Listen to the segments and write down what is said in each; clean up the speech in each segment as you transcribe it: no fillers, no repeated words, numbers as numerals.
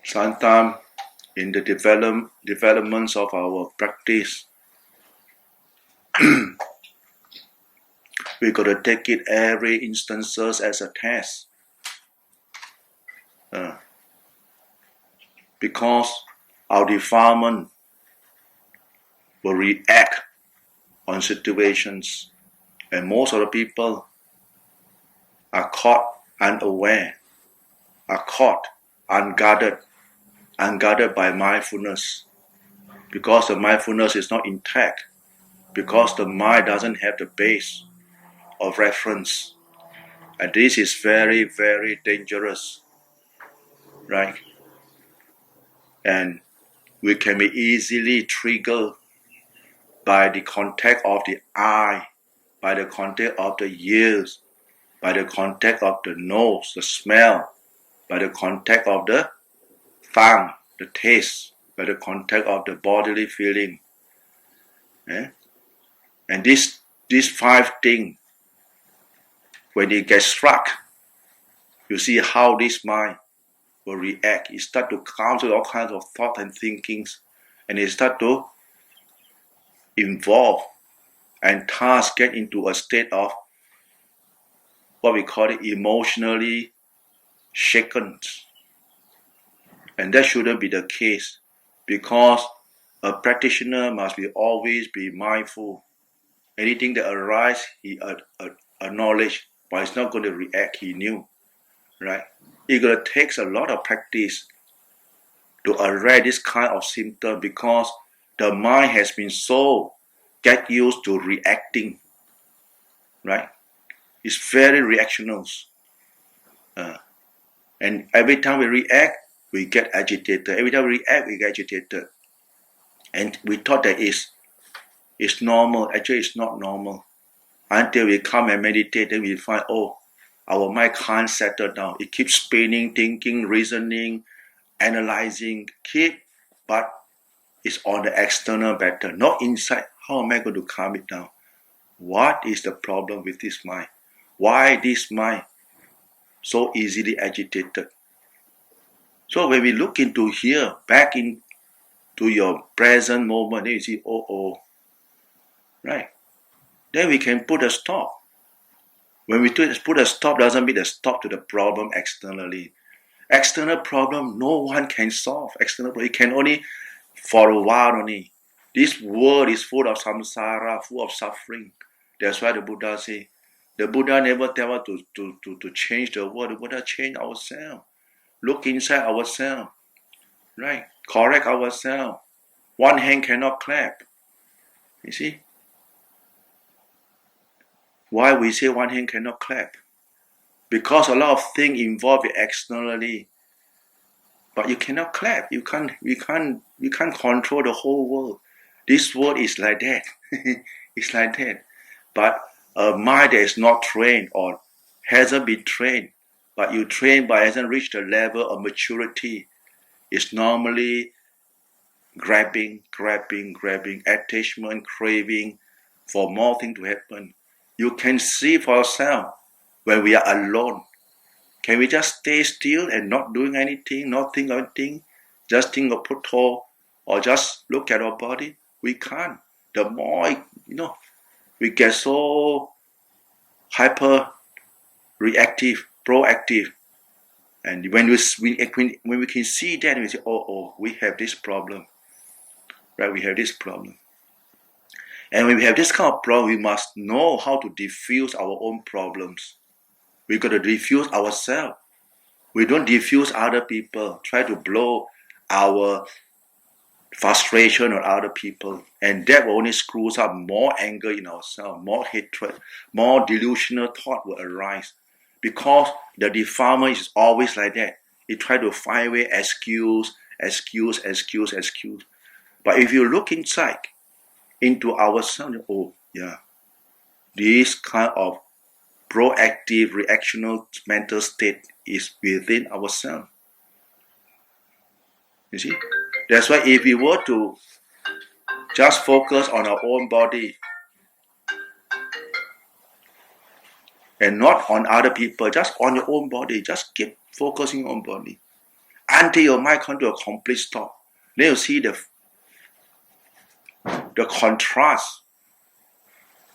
Sometimes in the developments of our practice, we got to take it every instances as a test. Because our defilement will react on situations, and most of the people are caught unaware, are caught unguarded by mindfulness, because the mindfulness is not intact, because the mind doesn't have the base of reference. And this is very, very dangerous, right? And we can be easily triggered by the contact of the eye, by the contact of the ears, by the contact of the nose, the smell, by the contact of the tongue, the taste, by the contact of the bodily feeling. And these 5 things, when it gets struck, you see how this mind will react. It start to come to all kinds of thoughts and thinkings, and it start to involve and thus get into a state of what we call it emotionally shaken. And that shouldn't be the case, because a practitioner must always be mindful. Anything that arises, he acknowledge, but he's not going to react. He knew, right? It's going to take a lot of practice to arrest this kind of symptom, because the mind has been so get used to reacting, right? It's very reactional. And every time we react, we get agitated. Every time we react, we get agitated. And we thought that it's normal. Actually, it's not normal. Until we come and meditate, then we find, our mind can't settle down. It keeps spinning, thinking, reasoning, analyzing, but it's on the external pattern, not inside. How am I going to calm it down? What is the problem with this mind? Why this mind so easily agitated? So when we look into here, back into your present moment, then you see, right? Then we can put a stop. When we put a stop, doesn't mean a stop to the problem externally. External problem, no one can solve. External problem, it can only for a while only. This world is full of samsara, full of suffering. That's why the Buddha say, the Buddha never tell us to change the world. The Buddha change ourselves. Look inside ourselves, right? Correct ourselves. One hand cannot clap. You see? Why we say one hand cannot clap? Because a lot of things involved externally. But you cannot clap. You can't control the whole world. This world is like that. It's like that. But a mind that is not trained or hasn't been trained, but you train but hasn't reached the level of maturity, is normally grabbing, attachment, craving for more things to happen. You can see for yourself when we are alone. Can we just stay still and not doing anything, not think of anything, just think of Putto, or just look at our body? We can't. The more, we get so hyper reactive, proactive. And when we can see that, we say, we have this problem. Right? We have this problem. And when we have this kind of problem, we must know how to diffuse our own problems. We got to diffuse ourselves. We don't diffuse other people. Try to blow our frustration on other people. And that will only screws up more anger in ourselves, more hatred, more delusional thought will arise. Because the defilement is always like that. It try to find way excuse. But if you look inside, into ourselves, this kind of proactive, reactional mental state is within ourselves. You see? That's why if we were to just focus on our own body and not on other people, just on your own body, just keep focusing on body. until your mind comes to a complete stop. Then you see the contrast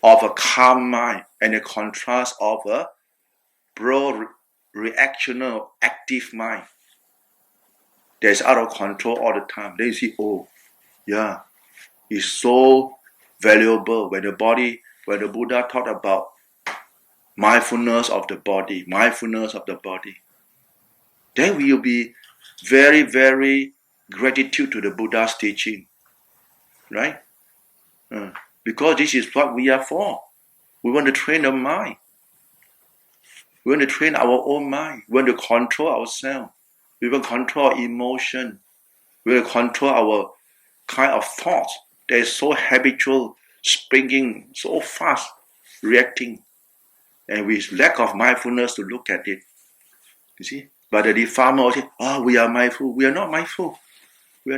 of a calm mind and the contrast of a reactional active mind that's out of control all the time. Then you see, oh, yeah, it's so valuable when the Buddha talked about mindfulness of the body. Then we will be very, very gratitude to the Buddha's teaching, right? Because this is what we are for. We want to train the mind. We want to train our own mind. We want to control ourselves. We want to control our emotion. We want to control our kind of thoughts that is so habitual, springing so fast, reacting. And with lack of mindfulness to look at it. You see? But the defilement will say, oh, we are mindful. We are not mindful. We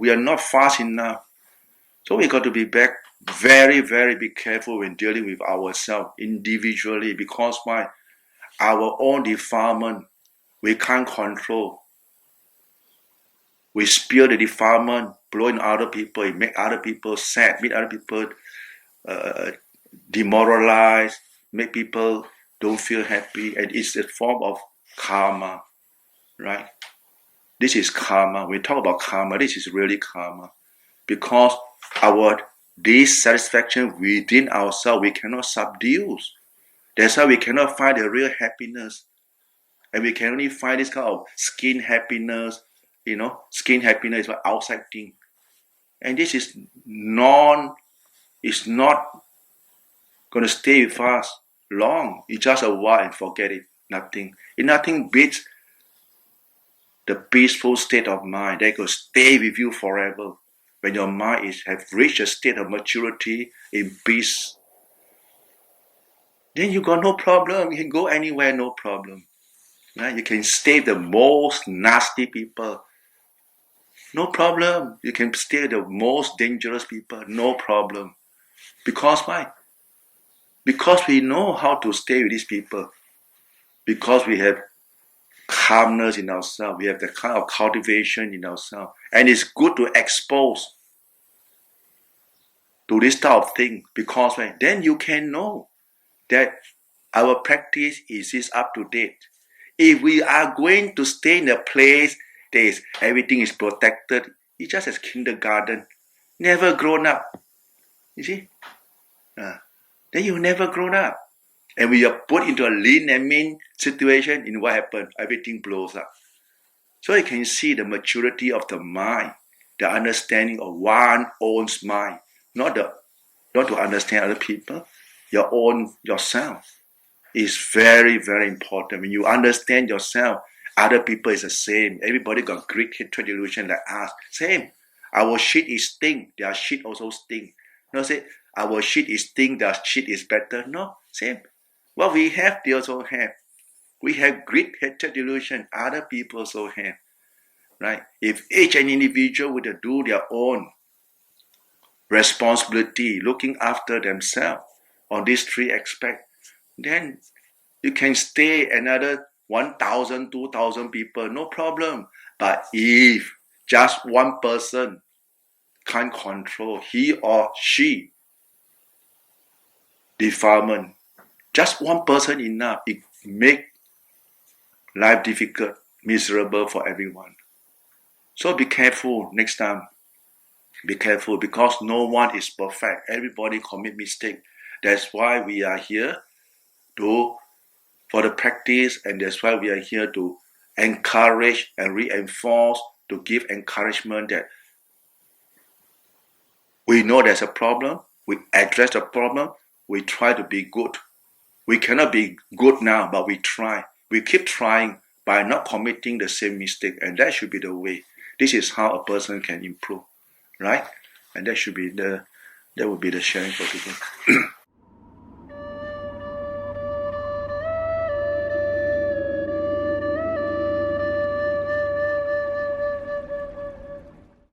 are not fast enough. So we got to be back very, very be careful when dealing with ourselves individually, because why? Our own defilement we can't control. We spill the defilement, blowing other people, it make other people sad, make other people demoralized, make people don't feel happy, and it's a form of karma, right? This is karma. When we talk about karma, this is really karma, because our dissatisfaction within ourselves we cannot subdue. That's why we cannot find the real happiness, and we can only find this kind of skin happiness. Skin happiness is an outside thing, and this is it's not going to stay with us long. It's just a while and forget it. Nothing beats the peaceful state of mind that will stay with you forever. When your mind have reached a state of maturity in peace, then you got no problem. You can go anywhere, no problem. Right? You can stay the most nasty people, no problem. You can stay the most dangerous people, no problem. Because why? Because we know how to stay with these people. Because we have calmness in ourselves. We have the kind of cultivation in ourselves. And it's good to expose to this type of thing. Because why? Then you can know that our practice is up to date. If we are going to stay in a place that everything is protected, it's just as kindergarten, never grown up. You see? Then you never grown up. And we are put into a lean and mean situation, in what happens? Everything blows up. So you can see the maturity of the mind, the understanding of one's own mind, not to understand other people, yourself is very, very important. When you understand yourself, other people is the same. Everybody got great hatred delusion like us. Same. Our shit is stink. Their shit also stink. No, say our shit is stink. Their shit is better. No, same. What we have, they also have. We have great hatred delusion. Other people also have. Right? If each an individual would do their own responsibility, looking after themselves on these three aspects, then you can stay another 1,000, 2,000 people, no problem. But if just one person can't control he or she defilement, just one person enough, it make life difficult, miserable for everyone. So be careful next time. Be careful, because no one is perfect. Everybody commit mistake. That's why we are here for the practice, and that's why we are here to encourage and reinforce, to give encouragement that we know there's a problem, we address the problem, we try to be good. We cannot be good now, but we try. We keep trying by not committing the same mistake, and that should be the way. This is how a person can improve, right? And that would be the sharing for today.